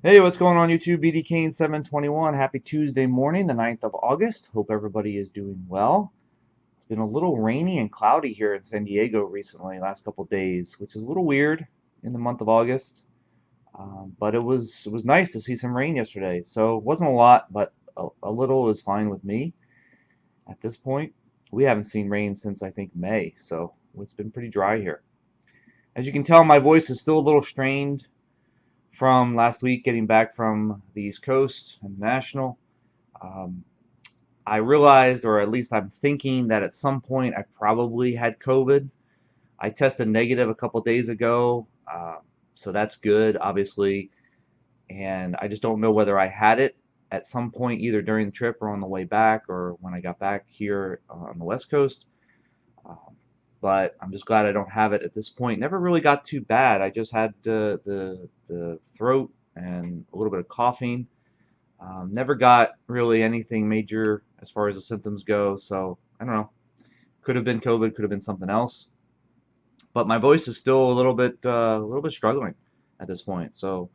Hey, what's going on YouTube? BD Kane 721. Happy Tuesday morning, the 9th of August. Hope everybody is doing well. It's been a little rainy and cloudy here in San Diego recently, last couple days, which is a little weird in the month of August. But it was nice to see some rain yesterday. So it wasn't a lot, but a little is fine with me at this point. We haven't seen rain since I think May, so it's been pretty dry here. As you can tell, my voice is still a little strained from last week getting back from the East Coast and National. Um, I realized, or at least I'm thinking, that at some point I probably had COVID. I tested negative a couple days ago, so that's good, obviously. And I just don't know whether I had it at some point, either during the trip or on the way back, or when I got back here on the West Coast. Um, but I'm just glad I don't have it at this point. Never really got too bad. I just had the throat and a little bit of coughing. Never got really anything major as far as the symptoms go. So I don't know. Could have been COVID. Could have been something else. But my voice is still a little bit struggling at this point. So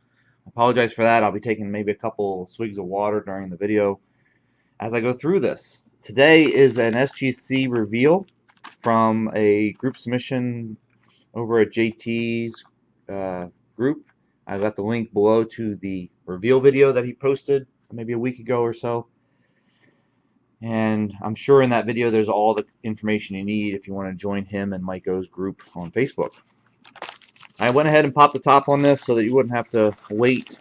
I apologize for that. I'll be taking maybe a couple swigs of water during the video as I go through this. Today is an SGC reveal from a group submission over at JT's group. I left the link below to the reveal video that he posted maybe a week ago or so. And I'm sure in that video there's all the information you need if you want to join him and Mike O's group on Facebook. I went ahead and popped the top on this so that you wouldn't have to wait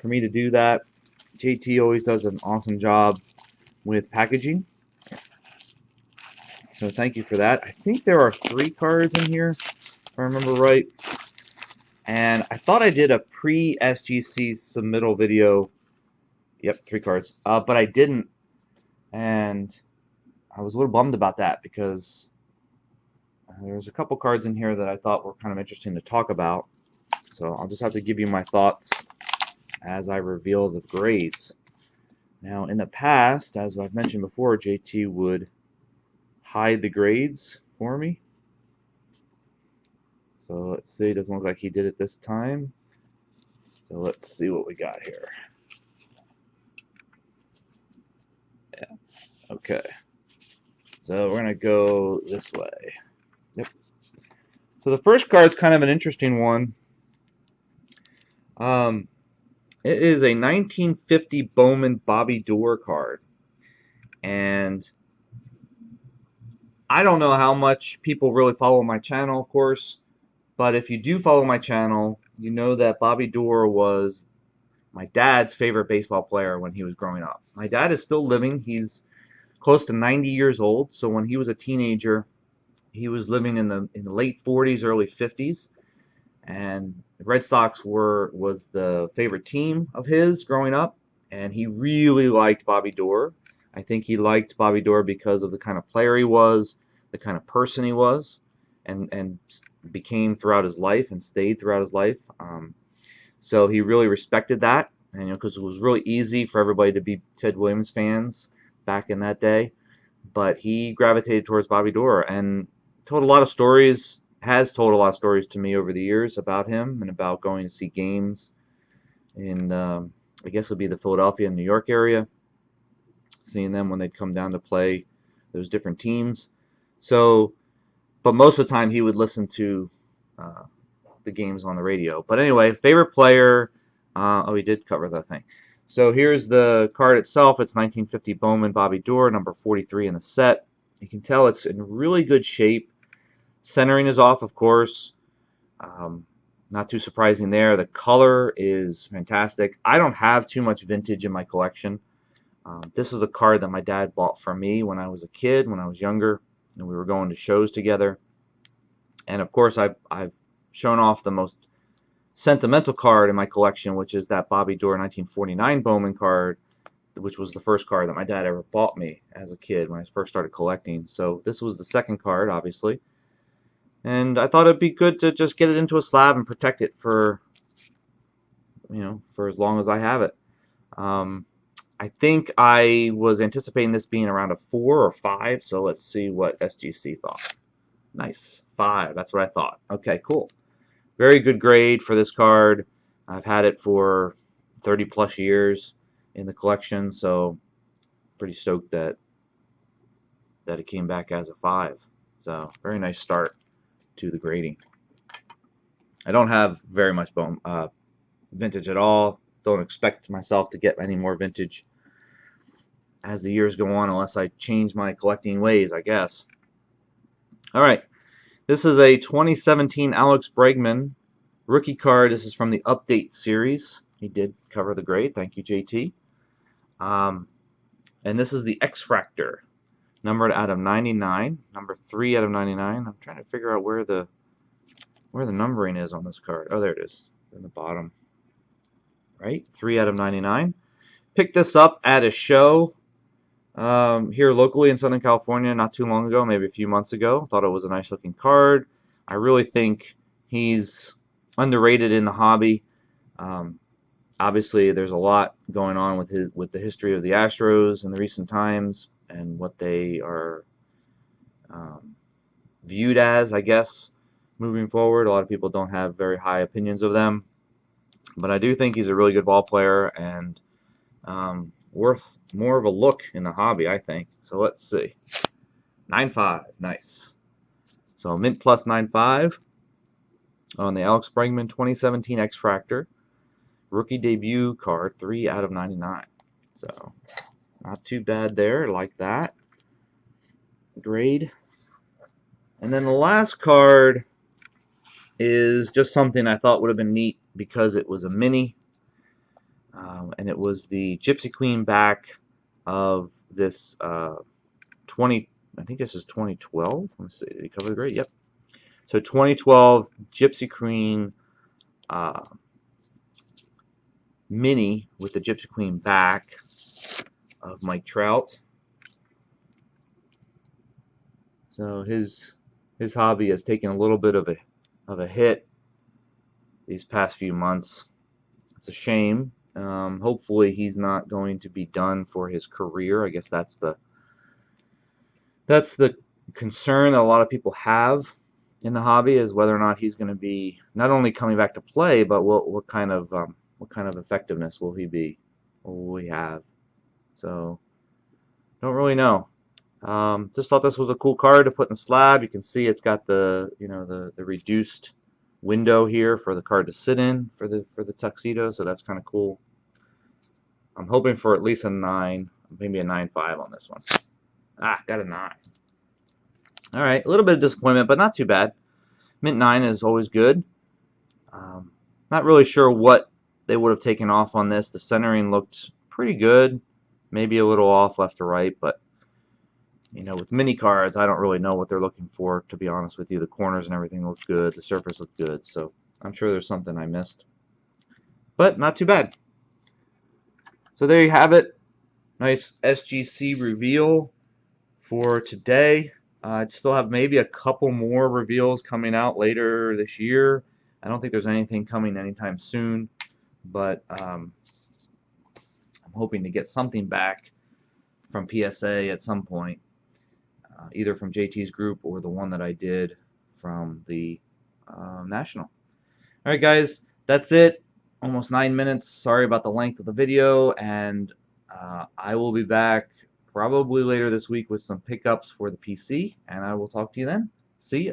for me to do that. JT always does an awesome job with packaging. So thank you for that. I think there are 3 cards in here, if I remember right. And I thought I did a pre-SGC submittal video. Yep, 3 cards. But I didn't. And I was a little bummed about that because there's a couple cards in here that I thought were kind of interesting to talk about. So I'll just have to give you my thoughts as I reveal the grades. Now, in the past, as I've mentioned before, JT would hide the grades for me. So let's see, it doesn't look like he did it this time. So let's see what we got here. Yeah, okay. So we're gonna go this way. Yep. So the first card's kind of an interesting one. It is a 1950 Bowman Bobby Doerr card. And I don't know how much people really follow my channel, of course, but if you do follow my channel, you know that Bobby Doerr was my dad's favorite baseball player when he was growing up. My dad is still living. He's close to 90 years old, so when he was a teenager, he was living in the late 40s, early 50s, and the Red Sox was the favorite team of his growing up, and he really liked Bobby Doerr. I think he liked Bobby Doerr because of the kind of player he was, the kind of person he was, and became throughout his life and stayed throughout his life. So he really respected that, and because it was really easy for everybody to be Ted Williams fans back in that day, but he gravitated towards Bobby Doerr and told a lot of stories, has told a lot of stories to me over the years about him and about going to see games in, I guess it would be the Philadelphia and New York area, seeing them when they'd come down to play those different teams. So, but most of the time he would listen to the games on the radio. But anyway, favorite player. Oh, he did cover that thing. So here's the card itself. It's 1950 Bowman Bobby Doerr, number 43 in the set. You can tell it's in really good shape. Centering is off, of course. Not too surprising there. The color is fantastic. I don't have too much vintage in my collection. This is a card that my dad bought for me when I was a kid, when I was younger, and we were going to shows together. And of course, I've shown off the most sentimental card in my collection, which is that Bobby Doerr 1949 Bowman card, which was the first card that my dad ever bought me as a kid when I first started collecting. So this was the second card, obviously. And I thought it'd be good to just get it into a slab and protect it for, for as long as I have it. I think I was anticipating this being around a 4 or 5, so let's see what SGC thought. Nice, 5, that's what I thought. Okay, cool. Very good grade for this card. I've had it for 30 plus years in the collection, so pretty stoked that it came back as a 5. So very nice start to the grading. I don't have very much vintage at all. Don't expect myself to get any more vintage as the years go on unless I change my collecting ways, I guess. All right, this is a 2017 Alex Bregman rookie card. This is from the Update series. He did cover the grade. Thank you, JT. And this is the X-Fractor, numbered out of 99, number 3 out of 99. I'm trying to figure out where the numbering is on this card. Oh, there it is. It's in the bottom. Right? 3 out of 99. Picked this up at a show here locally in Southern California not too long ago, maybe a few months ago. Thought it was a nice looking card. I really think he's underrated in the hobby. Obviously, there's a lot going on with the history of the Astros in the recent times and what they are viewed as, I guess, moving forward. A lot of people don't have very high opinions of them, but I do think he's a really good ball player and worth more of a look in the hobby, I think. So let's see. 9.5, nice. So mint plus 9.5 on the Alex Bregman 2017 X-Fractor. Rookie debut card, 3 out of 99. So not too bad there, like that. Grade. And then the last card is just something I thought would have been neat because it was a mini. And it was the Gypsy Queen back of this I think this is 2012. Let's see, did he cover the grade? Yep. So 2012 Gypsy Queen mini with the Gypsy Queen back of Mike Trout. So his hobby has taken a little bit of a hit these past few months. It's a shame. Hopefully he's not going to be done for his career. I guess that's the concern that a lot of people have in the hobby, is whether or not he's going to be not only coming back to play, but what kind of effectiveness will he be, or will he have? So don't really know. Just thought this was a cool card to put in the slab. You can see it's got the the reduced window here for the card to sit in for the tuxedo, so that's kind of cool. I'm hoping for at least a 9, maybe a 9.5 on this one. Got a 9. All right, a little bit of disappointment, but not too bad. Mint 9 is always good. Not really sure what they would have taken off on this. The centering looked pretty good, maybe a little off left to right, but with mini cards, I don't really know what they're looking for, to be honest with you. The corners and everything look good. The surface looked good, so I'm sure there's something I missed. But not too bad. So there you have it. Nice SGC reveal for today. I still have maybe a couple more reveals coming out later this year. I don't think there's anything coming anytime soon, but I'm hoping to get something back from PSA at some point, either from JT's group or the one that I did from the National. All right, guys, that's it. Almost 9 minutes. Sorry about the length of the video, and I will be back probably later this week with some pickups for the PC, and I will talk to you then. See ya.